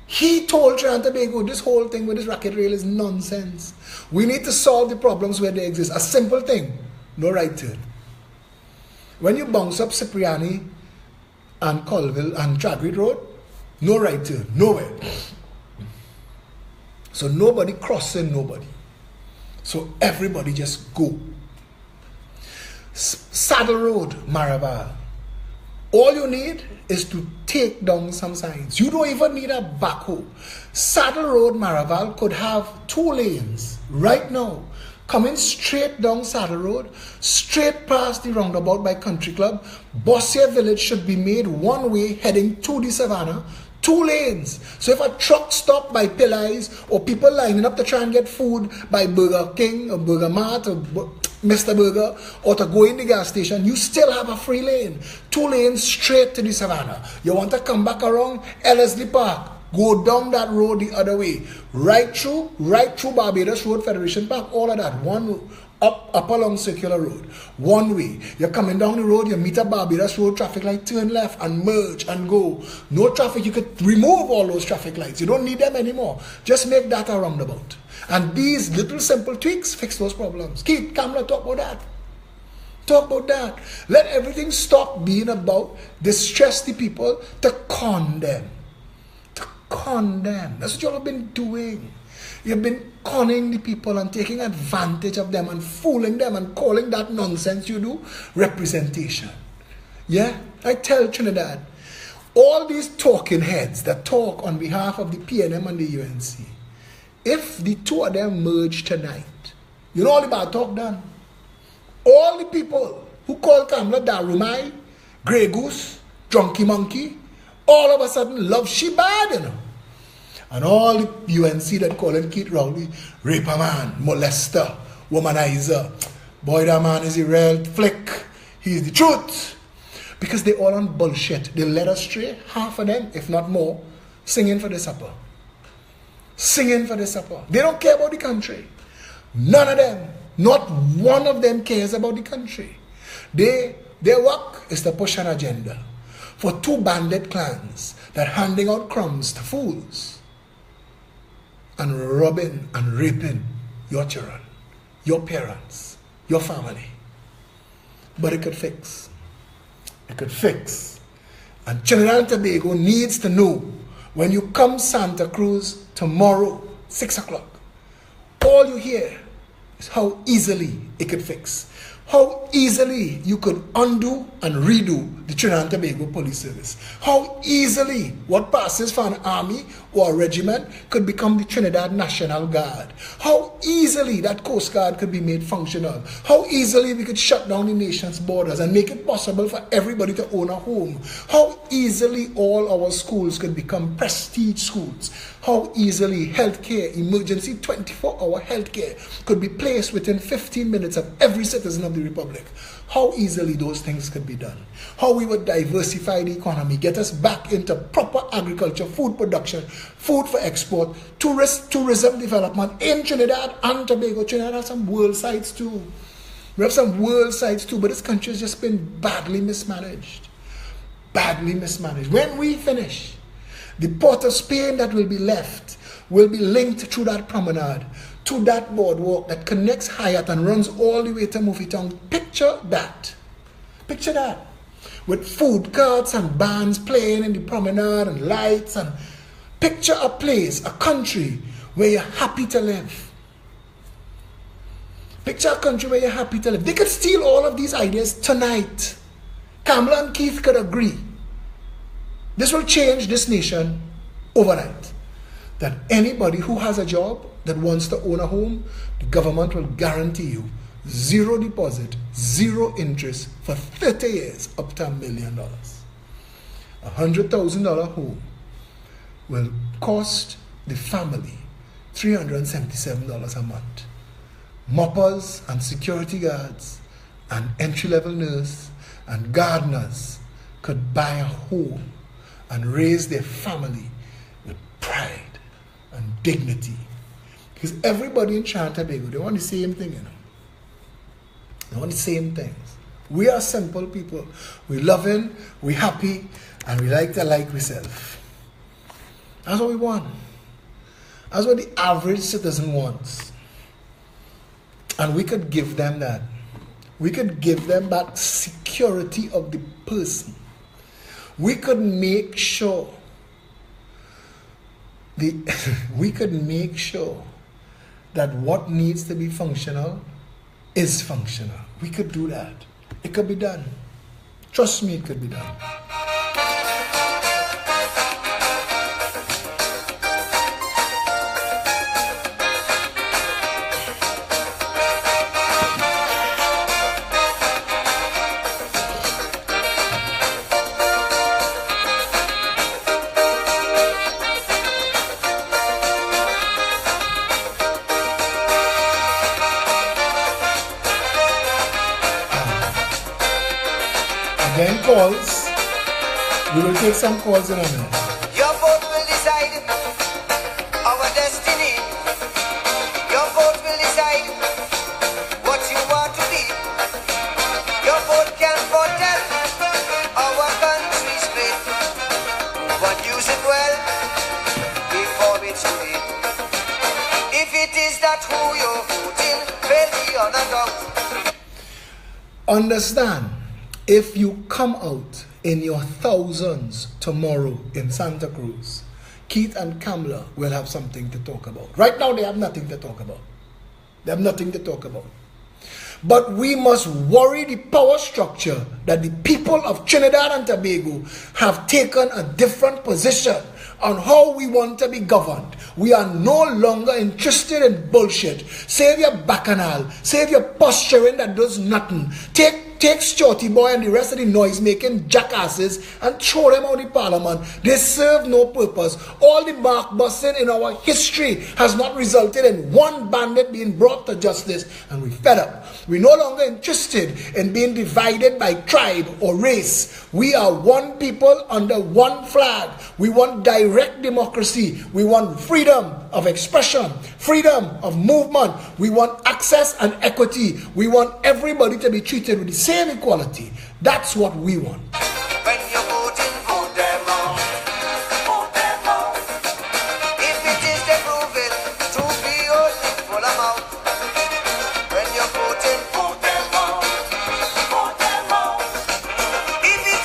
He told Trinidad and Tobago this whole thing with this racket rail is nonsense. We need to solve the problems where they exist. A simple thing. No right turn. When you bounce up Cipriani and Colville and Chadwick Road, no right turn. Nowhere. So nobody crossing nobody. So everybody just go. Saddle Road, Maraval. All you need is to take down some signs. You don't even need a backhoe. Saddle Road, Maraval could have 2 lanes right now. Coming straight down Saddle Road, straight past the roundabout by Country Club. Bossier Village should be made one way heading to the Savannah. 2 lanes. So if a truck stopped by Pillai's or people lining up to try and get food by Burger King or Burger Mart or Mr. Burger or to go in the gas station, you still have a free lane. 2 lanes straight to the Savannah. You want to come back around Ellerslie Park, go down that road the other way. Right through Barbados Road, Federation Park, all of that. One up along Circular Road. One way. You're coming down the road, you meet a Barbados Road traffic light, turn left and merge and go. No traffic, you could remove all those traffic lights. You don't need them anymore. Just make that a roundabout. And these little simple tweaks fix those problems. Keith, Kamla, talk about that. Talk about that. Let everything stop being about distress the people to con them. To con them. That's what you all have been doing. You've been conning the people and taking advantage of them and fooling them and calling that nonsense you do representation. Yeah? I tell Trinidad, all these talking heads that talk on behalf of the PNM and the UNC, if the 2 of them merge tonight, you know all the bad talk done. All the people who call Kamla Darumai, Grey Goose, Drunky Monkey, all of a sudden love she bad, you know. And all the UNC that call him Keith Rowley, raper man, molester, womanizer. Boy, that man is a real flick. He is the truth. Because they all on bullshit. They led us astray, half of them, if not more, singing for the supper. Singing for the supper. They don't care about the country. None of them. Not one of them cares about the country. Their work is to push an agenda for 2 bandit clans that handing out crumbs to fools and robbing and raping your children, your parents, your family. But it could fix. it could fix. And Trinidad and Tobago needs to know, when you come Santa Cruz tomorrow, 6 o'clock, all you hear is how easily it could fix. How easily you could undo and redo the Trinidad and Tobago Police Service. How easily what passes for an army or a regiment could become the Trinidad National Guard. How easily that Coast Guard could be made functional. How easily we could shut down the nation's borders and make it possible for everybody to own a home. How easily all our schools could become prestige schools. How easily healthcare, emergency 24-hour healthcare could be placed within 15 minutes of every citizen of the Republic. How easily those things could be done. How we would diversify the economy, get us back into proper agriculture, food production, food for export, tourism development in Trinidad and Tobago. Trinidad has some world sites too. We have some world sites too, but this country has just been badly mismanaged. Badly mismanaged. When we finish, the Port of Spain that will be left will be linked through that promenade to that boardwalk that connects Hyatt and runs all the way to Movitown. Picture that. Picture that. With food carts and bands playing in the promenade and lights. And picture a place, a country where you're happy to live. Picture a country where you're happy to live. They could steal all of these ideas tonight. Kamala and Keith could agree. This will change this nation overnight. That anybody who has a job that wants to own a home, the government will guarantee you zero deposit, zero interest for 30 years up to $1 million. $100,000 home will cost the family $377 a month. Moppers and security guards and entry-level nurse and gardeners could buy a home and raise their family with pride and dignity. Because everybody in Trinidad and Tobago, they want the same thing, you know. They want the same things. We are simple people. We loving, we happy, and we like to like ourselves. That's what we want. That's what the average citizen wants. And we could give them that. We could give them that security of the person. We could make sure we could make sure that what needs to be functional is functional. We could do that. It could be done. Trust me, it could be done. Again, calls. We will take some calls in a minute. Your vote will decide our destiny. Your vote will decide what you want to be. Your vote can foretell our country's fate. But use it well before it's too late. If it is that who you're voting, fail beyond a doubt. Understand, if you come out in your thousands tomorrow in Santa Cruz, Keith and Kamala will have something to talk about. Right now, they have nothing to talk about. They have nothing to talk about. But we must worry the power structure that the people of Trinidad and Tobago have taken a different position on how we want to be governed. We are no longer interested in bullshit. Save your bacchanal. Save your posturing that does nothing. Take Shorty Boy and the rest of the noise-making jackasses and throw them out of parliament. They serve no purpose. All the mark busting in our history has not resulted in one bandit being brought to justice, and we're fed up. We're no longer interested in being divided by tribe or race. We are one people under one flag. We want direct democracy. We want freedom of expression, freedom of movement. We want access and equity. We want everybody to be treated with the same equality. That's what we want. When you're voting, vote them out. Vote them out. If it is the proven to be only full amount. When you're voting, vote them out. Vote them out. If it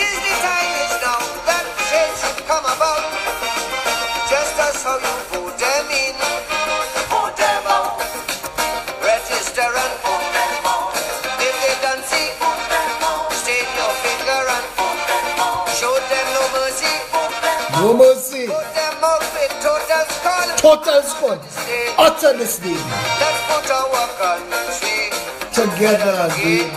No mercy. Put them out with total scorn. Total scorn. Utter this day. Let's put our country Together again.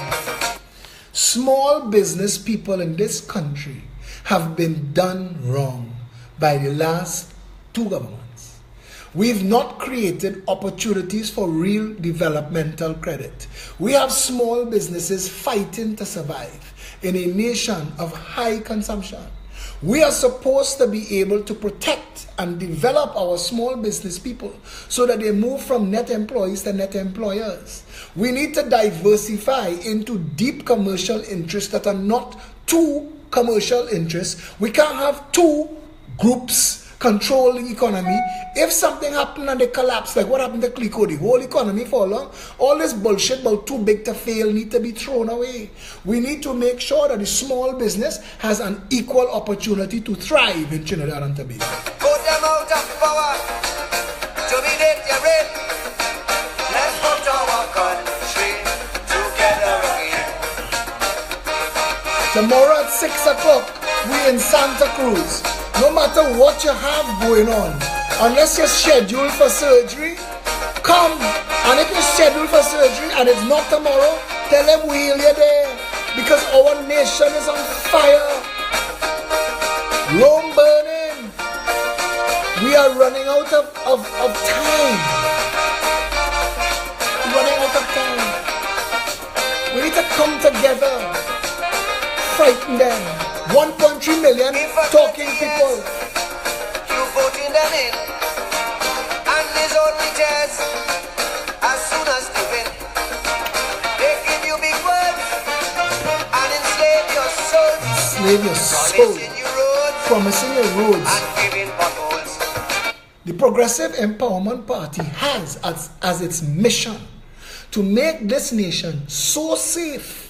Small business people in this country have been done wrong by the last two governments. We've not created opportunities for real developmental credit. We have small businesses fighting to survive in a nation of high consumption. We are supposed to be able to protect and develop our small business people so that they move from net employees to net employers. We need to diversify into deep commercial interests that are not two commercial interests. We can't have two groups control the economy. If something happened and they collapse, like what happened to Clico, the whole economy fall along, all this bullshit about too big to fail need to be thrown away. We need to make sure that the small business has an equal opportunity to thrive in Trinidad and Tobago. Put them out of power to be dead, you're in. Let's put our country together again. Tomorrow at 6 o'clock, we in Santa Cruz. No matter what you have going on, unless you're scheduled for surgery, come. And if you're scheduled for surgery and it's not tomorrow, tell them we'll you there. Because our nation is on fire. Rome burning. We are running out of time. Running out of time. We need to come together. Frighten them. 1.3 million talking people. You voting them in, and there's only tears as soon as you win. They give you big words and enslave your soul. Enslave your soul. Promising your roads. And giving potholes. The Progressive Empowerment Party has as its mission to make this nation so safe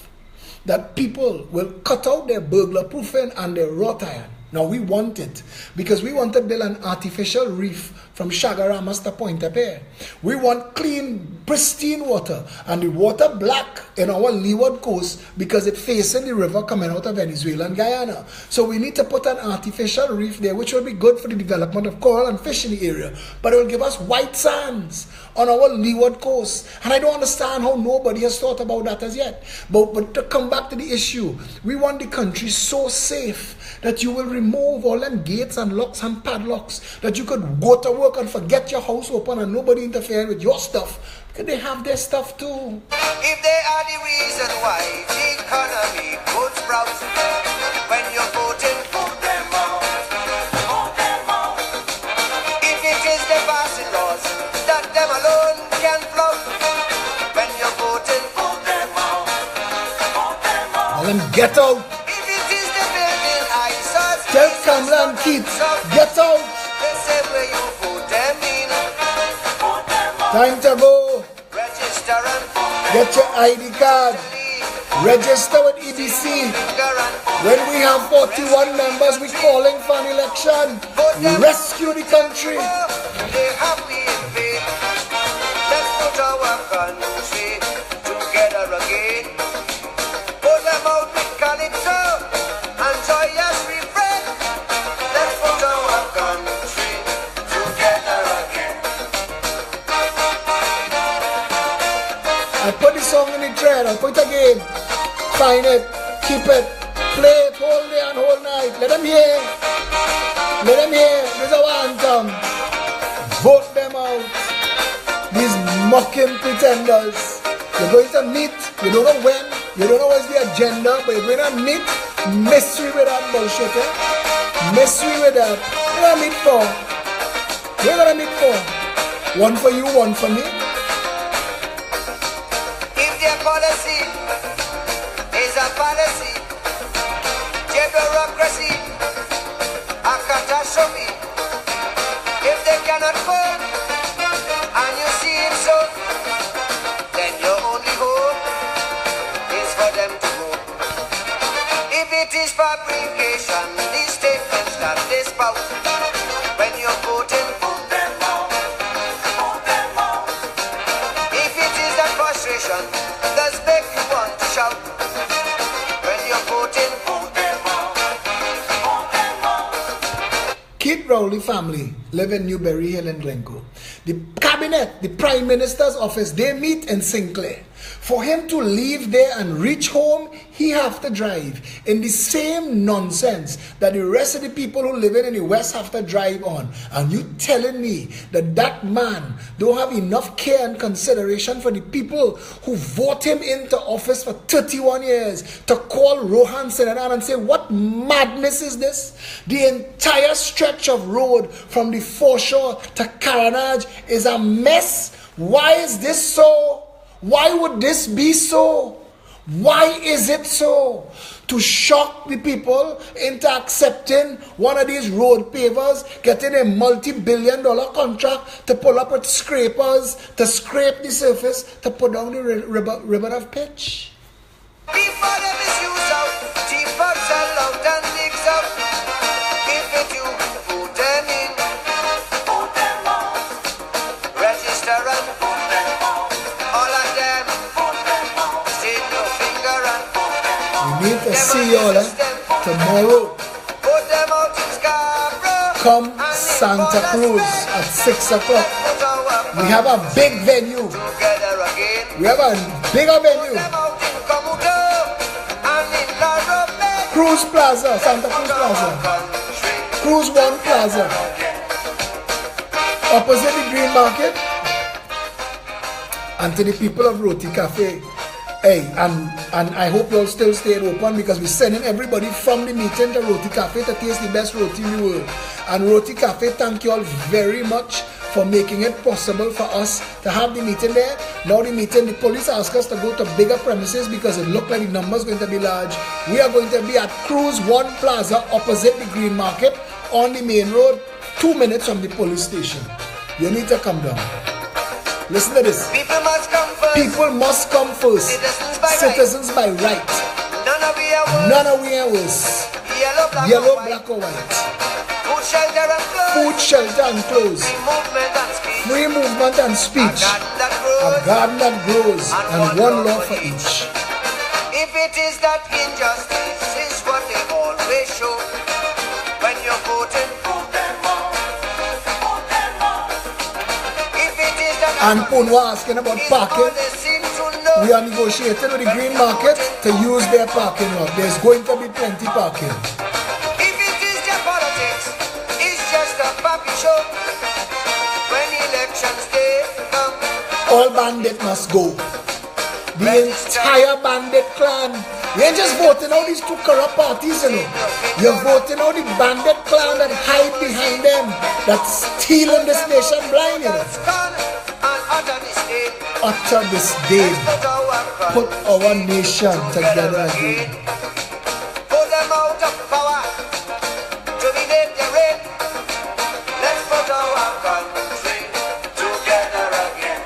that people will cut out their burglar proofing and their wrought iron. Now we want it because we want to build an artificial reef from Shagaramas to Pointe-a-Pierre. We want clean, pristine water and the water black in our leeward coast because it's facing the river coming out of Venezuela and Guyana. So we need to put an artificial reef there which will be good for the development of coral and fish in the area. But it will give us white sands on our leeward coast. And I don't understand how nobody has thought about that as yet. But to come back to the issue, we want the country so safe that you will remove all them gates and locks and padlocks, that you could go to work and forget your house open and nobody interfering with your stuff, because they have their stuff too. If they are the reason why the economy could sprout, when you're voting, vote them out, vote them out. If it is the passing laws that them alone can flout, when you're voting, vote them out, vote them out. Tell them get out. If it is the building ISIS, Tell Kamala and Keith, get out. they say where you vote them in, vote them out. Time to go. Register and vote Get your ID card. Register with EBC. When we have 41 members, we calling for an election. Rescue the country. They have we in vain. Let's put our country together again. Put them out with calypso and joyous refrain. Let's put our country together again. I put the song in the thread. I'll put it again. Find it. Keep it. Play it whole day and whole night. Let them hear. Let them hear. This is our anthem. Vote them out. These mocking pretenders. You're going to meet. You don't know when. You don't know what's the agenda. But you're going to meet. Mystery with that bullshit. Mystery with that. What are you going to meet for? What are you going to meet for? One for you, one for me. If their policy is a policy, their bureaucracy a catastrophe. If they cannot vote, and you see it so, then your only hope is for them to vote. If it is fabrication, these statements that they spout, when you're voting, vote them out, vote them out. If it is that frustration that's make you want to shout, when you're voting, vote them out, vote them out. Crowley family live in Newberry Hill in Glencoe. The cabinet, the prime minister's office, they meet in Sinclair. For him to leave there and reach home, he have to drive in the same nonsense that the rest of the people who live in the West have to drive on. And you telling me that that man don't have enough care and consideration for the people who vote him into office for 31 years to call Rohan Sinanan and say, what madness is this? The entire stretch of road from the foreshore to Caranage is a mess. Why is this so? Why would this be so? Why is it so? To shock the people into accepting one of these road pavers, getting a multi-billion-dollar contract to pull up with scrapers, to scrape the surface, to put down the ribbon of pitch. Before them is used out, T-Fox sell out and mix up. If it you put them in, put them out. Register and put them out. All of them, put them out. Stick your finger and put them out. We need to see y'all tomorrow. Put them out in Scarborough. Come Santa Cruz at 6 o'clock. We have a big venue. Together again. We have a bigger venue. Cruz Plaza, Santa Cruz Plaza. Cruz One Plaza. Opposite the Green Market. And to the people of Roti Cafe. Hey, and I hope you'll still stay open because we're sending everybody from the meeting to Roti Cafe to taste the best roti in the world. And Roti Cafe, thank you all very much for making it possible for us to have the meeting there. Now the meeting, the police asked us to go to bigger premises because it looked like the numbers going to be large. We are going to be at Cruz One Plaza opposite the Green Market on the main road, 2 minutes from the police station. You need to come down. Listen to this. People must come first. People must come first. Citizens by right. None of we are worse. Yellow, black or white. Food, shelter and clothes. Free movement and speech. A garden that grows and one law for each. If it is that injustice is what they always show. When you're voting, vote them out. Vote them out. If it is that And Punwa asking about parking. We are negotiating with the Green Market to use their parking lot. There's going to be plenty parking. If it is their politics, it's just a puppy show. When elections day come, All bandit must go. The entire bandit clan. You ain't just voting out these two corrupt parties, you know. You're voting out the bandit clan that hide behind them, that's stealing this nation blind, you know. Utter disdain. Put our nation together again. Put them out of power. Dominate the reign. Let's put our country together again.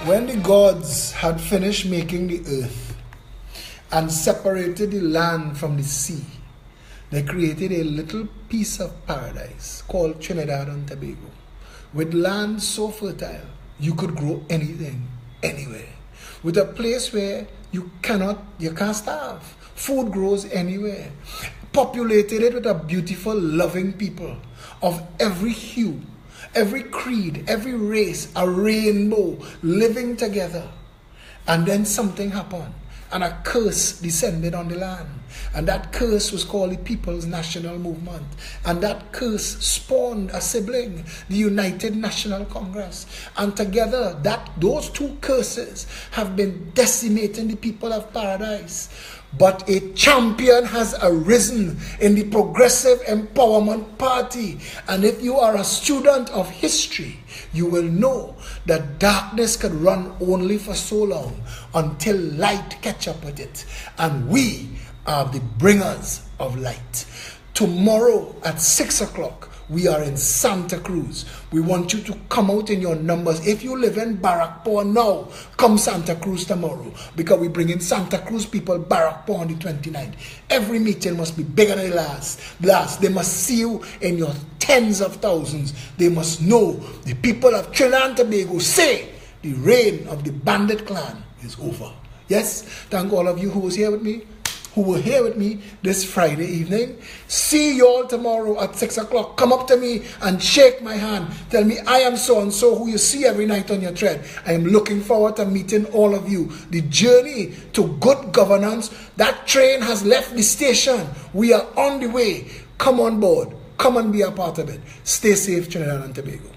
When the gods had finished making the earth and separated the land from the sea, they created a little piece of paradise called Trinidad and Tobago, with land so fertile you could grow anything, anywhere, with a place where you can't starve. Food grows anywhere. Populated it with a beautiful, loving people of every hue, every creed, every race, a rainbow living together. And then something happened, and a curse descended on the land. And that curse was called the People's National Movement. And that curse spawned a sibling, the United National Congress. And together, those two curses have been decimating the people of paradise. But a champion has arisen in the Progressive Empowerment Party. And if you are a student of history, you will know that darkness can run only for so long until light catch up with it. And we are the bringers of light. Tomorrow at 6 o'clock, We are in Santa Cruz. We want you to come out in your numbers. If you live in Barrackpore now, come Santa Cruz tomorrow, because we bring in Santa Cruz people Barrackpore on the 29th. Every meeting must be bigger than the last. They must see you in your tens of thousands. They must know the people of Trinidad and Tobago say the reign of the bandit clan is over. Yes, thank all of you who was here with me, who were here with me this Friday evening. See you all tomorrow at 6 o'clock. Come up to me and shake my hand. Tell me I am so-and-so who you see every night on your thread. I am looking forward to meeting all of you. The journey to good governance, that train has left the station. We are on the way. Come on board. Come and be a part of it. Stay safe, Trinidad and Tobago.